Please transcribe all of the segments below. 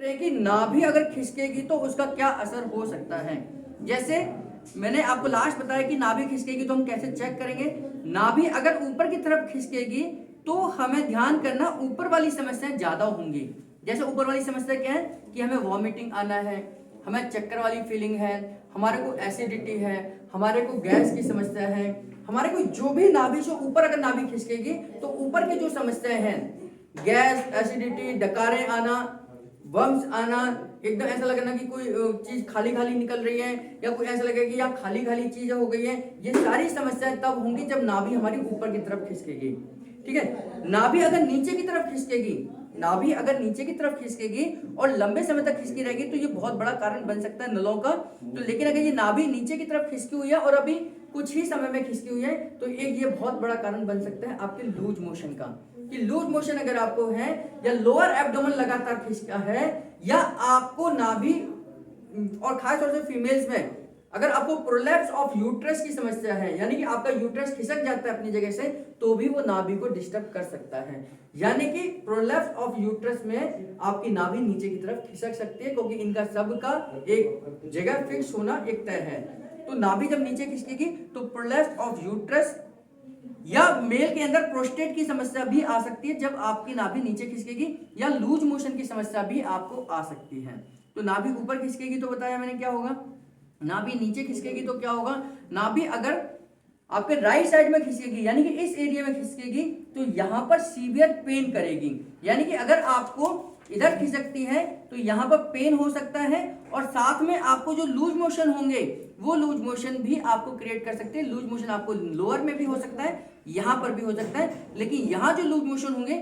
हैं कि नाभि अगर खिसकेगी तो उसका क्या असर हो सकता है। जैसे मैंने आपको लास्ट बताया कि नाभि खिसकेगी तो हम कैसे चेक करेंगे। नाभि अगर ऊपर की तरफ खिसकेगी तो हमें ध्यान करना ऊपर वाली समस्याएं ज्यादा होंगी। जैसे ऊपर वाली समस्या क्या है कि हमें वॉमिटिंग आना है, हमें चक्कर वाली फीलिंग है, हमारे को एसिडिटी है, हमारे को गैस की समस्या है, हमारे को जो भी नाभि से ऊपर अगर नाभि खिसकेगी तो ऊपर की जो समस्याएं हैं, गैस, एसिडिटी, डकारें आना, वर्म्स आना, एकदम ऐसा लगना कि कोई चीज खाली खाली निकल रही है, या कोई ऐसा लगेगा कि यहाँ खाली खाली चीजें हो गई है, ये सारी समस्याएं तब होंगी जब नाभि हमारी ऊपर की तरफ खिसकेगी। ठीक है। नाभि अगर नीचे की तरफ खिसकेगी, नाभि अगर नीचे की तरफ खिसकेगी और लंबे समय तक खिसकी रहेगी तो ये बहुत बड़ा कारण बन सकता है नलों का। तो लेकिन अगर ये नाभि नीचे की तरफ खिसकी हुई है और अभी कुछ ही समय में खिसकी हुई है तो एक ये बहुत बड़ा कारण बन सकता है आपके लूज मोशन का। कि लूज मोशन अगर आपको है, या लोअर एब्डोमेन लगातार खिसका है, या आपको नाभि और खास तौर से फीमेल्स में अगर आपको प्रोलैप्स ऑफ यूट्रस की समस्या है, यानी कि आपका यूट्रस खिसक जाता है अपनी जगह से, तो भी वो नाभि को डिस्टर्ब कर सकता है। यानी कि प्रोलैप्स ऑफ यूट्रस में आपकी नाभि नीचे की तरफ खिसक सकती है, क्योंकि इनका सब का एक जगह फिक्स होना एक तय है। तो नाभि जब नीचे खिसकेगी तो प्रोलैप्स ऑफ यूट्रस, या मेल के अंदर प्रोस्टेट की समस्या भी आ सकती है जब आपकी नाभि नीचे खिसकेगी, या लूज मोशन की समस्या भी आपको आ सकती है। तो नाभि ऊपर खिसकेगी तो बताया मैंने क्या होगा, नाभि नीचे खिसकेगी तो क्या होगा, नाभि अगर आपके राइट साइड में खिसकेगी यानी कि इस एरिया में खिसकेगी तो यहां पर सीवियर पेन करेगी। यानी कि अगर आपको इधर खिसकती है तो यहां पर पेन हो सकता है, और साथ में आपको जो लूज मोशन होंगे वो लूज मोशन भी आपको क्रिएट कर सकते हैं। लूज मोशन आपको लोअर में भी हो सकता है, यहां पर भी हो सकता है, लेकिन यहां जो लूज मोशन होंगे,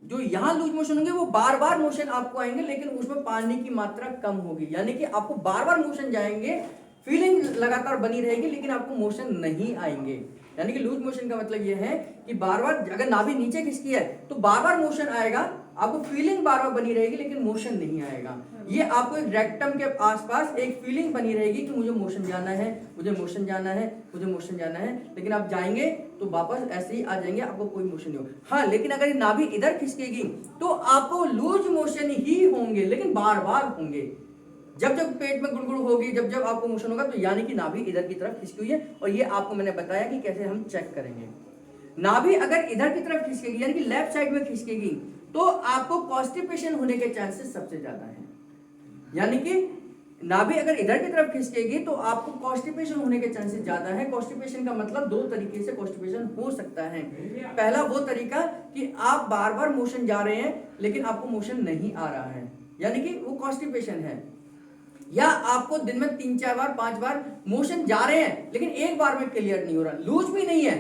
जो यहां लूज मोशन होंगे वो बार बार मोशन आपको आएंगे, लेकिन उसमें पानी की मात्रा कम होगी। यानी कि आपको बार बार मोशन जाएंगे, फीलिंग लगातार बनी रहेगी, लेकिन आपको मोशन नहीं आएंगे। यानी कि लूज मोशन का मतलब यह है कि बार बार अगर नाभि नीचे खिसकी है तो बार बार मोशन आएगा, आपको फीलिंग बार बार बनी रहेगी लेकिन मोशन नहीं आएगा। ये आपको एक रेक्टम के आसपास एक फीलिंग बनी रहेगी कि मुझे मोशन जाना है, मुझे मोशन जाना है, मुझे मोशन जाना है, लेकिन आप जाएंगे तो वापस ऐसे ही आ जाएंगे, आपको कोई मोशन नहीं होगा। हाँ, लेकिन अगर नाभि इधर खिसकेगी तो आपको लूज मोशन ही होंगे, लेकिन बार बार होंगे। जब जब पेट में गुड़गुड़ होगी, जब जब आपको मोशन होगा, तो यानी कि नाभि इधर की तरफ खिसकी हुई है। और ये आपको मैंने बताया कि कैसे हम चेक करेंगे। नाभि अगर इधर की तरफ खिसकेगी यानी कि लेफ्ट साइड में खिसकेगी तो आपको कॉन्स्टिपेशन होने के चांसेस सबसे ज्यादा है। यानी कि नाभि अगर इधर की तरफ खिसकेगी तो आपको कॉन्स्टिपेशन होने के चांसेस ज्यादा है। कॉन्स्टिपेशन का मतलब दो तरीके से कॉन्स्टिपेशन हो सकता है। पहला वो तरीका कि आप बार बार मोशन जा रहे हैं लेकिन आपको मोशन नहीं आ रहा है, यानी कि वो कॉन्स्टिपेशन है। या आपको दिन में 3-4 बार 5 बार मोशन जा रहे हैं लेकिन एक बार में क्लियर नहीं हो रहा, लूज भी नहीं है,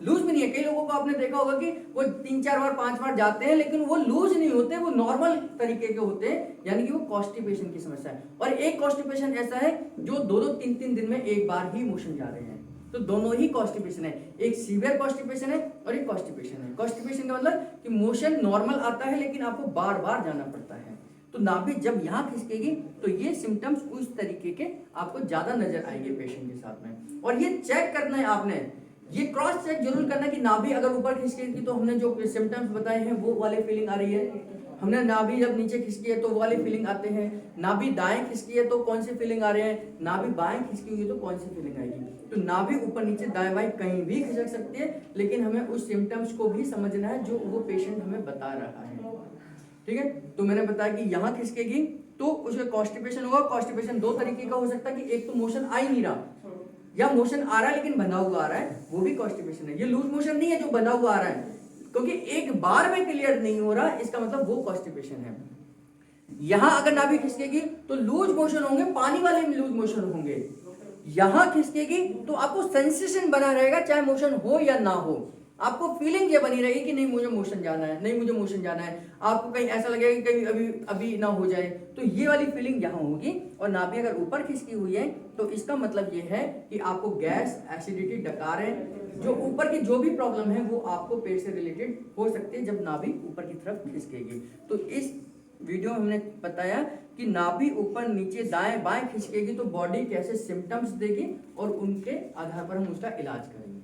लूज भी नहीं है। कई लोगों को आपने देखा होगा कि वो 3-4 बार 5 बार जाते हैं लेकिन वो लूज नहीं होते, वो नॉर्मल तरीके के होते हैं, यानी कि वो कॉन्स्टिपेशन की समस्या है। और एक कॉन्स्टिपेशन ऐसा है जो 2-2, 3-3 दिन में एक बार ही मोशन जा रहे हैं, तो दोनों ही कॉन्स्टिपेशन है। एक सीवियर कॉन्स्टिपेशन है और एक कॉन्स्टिपेशन है। कॉन्स्टिपेशन का मतलब कि मोशन नॉर्मल आता है लेकिन आपको बार बार जाना पड़ता है। तो नाभि जब यहां खिसकेगी तो ये सिम्टम्स उस तरीके के आपको ज्यादा नजर आएंगे पेशेंट के साथ में। और ये चेक करना है आपने, ये क्रॉस चेक जरूर करना कि नाभि अगर ऊपर खिसकेगी तो हमने जो सिम्टम्स बताए हैं वो वाले फीलिंग आ रही है, हमने नाभि जब नीचे खिसकी है तो वाले फीलिंग आते हैं, नाभि दाएं खिसकी है तो कौन सी फीलिंग आ रहे हैं, नाभि बाएं खिसकी हुई है तो कौन सी फीलिंग आएगी। तो नाभि ऊपर नीचे दाएं बाएं कहीं भी खिसक सकती है, लेकिन हमें उस सिम्टम्स को भी समझना है जो वो पेशेंट हमें बता रहा है। ठीक है। तो मैंने बताया कि यहां खिसकेगी तो उसका कॉन्स्टिपेशन होगा। कॉन्स्टिपेशन दो तरीके का हो सकता है कि एक तो मोशन आ ही नहीं रहा, या मोशन आ रहा है लेकिन बंधा हुआ आ रहा है, वो भी कॉन्स्टिपेशन है। ये लूज मोशन नहीं है जो बंधा हुआ आ रहा है, क्योंकि एक बार में क्लियर नहीं हो रहा, इसका मतलब वो कॉन्स्टिपेशन है। यहां अगर नाभि खिसकेगी तो लूज मोशन होंगे, पानी वाले में लूज मोशन होंगे। यहां खिसकेगी तो आपको सेंसेशन बना रहेगा, चाहे मोशन हो या ना हो, आपको फीलिंग ये बनी रहेगी कि नहीं मुझे मोशन जाना है, नहीं मुझे मोशन जाना है। आपको कहीं ऐसा लगेगा कि कहीं अभी अभी ना हो जाए, तो ये वाली फीलिंग यहाँ होगी। और नाभि अगर ऊपर खिसकी हुई है तो इसका मतलब ये है कि आपको गैस, एसिडिटी, डकारें, जो ऊपर की जो भी प्रॉब्लम है वो आपको पेट से रिलेटेड हो सकती है जब नाभि ऊपर की तरफ खिसकेगी। तो इस वीडियो में हमने बताया कि नाभि ऊपर नीचे दाएं बाएं खिसकेगी तो बॉडी कैसे सिम्टम्स देगी और उनके आधार पर हम उसका इलाज करेंगे।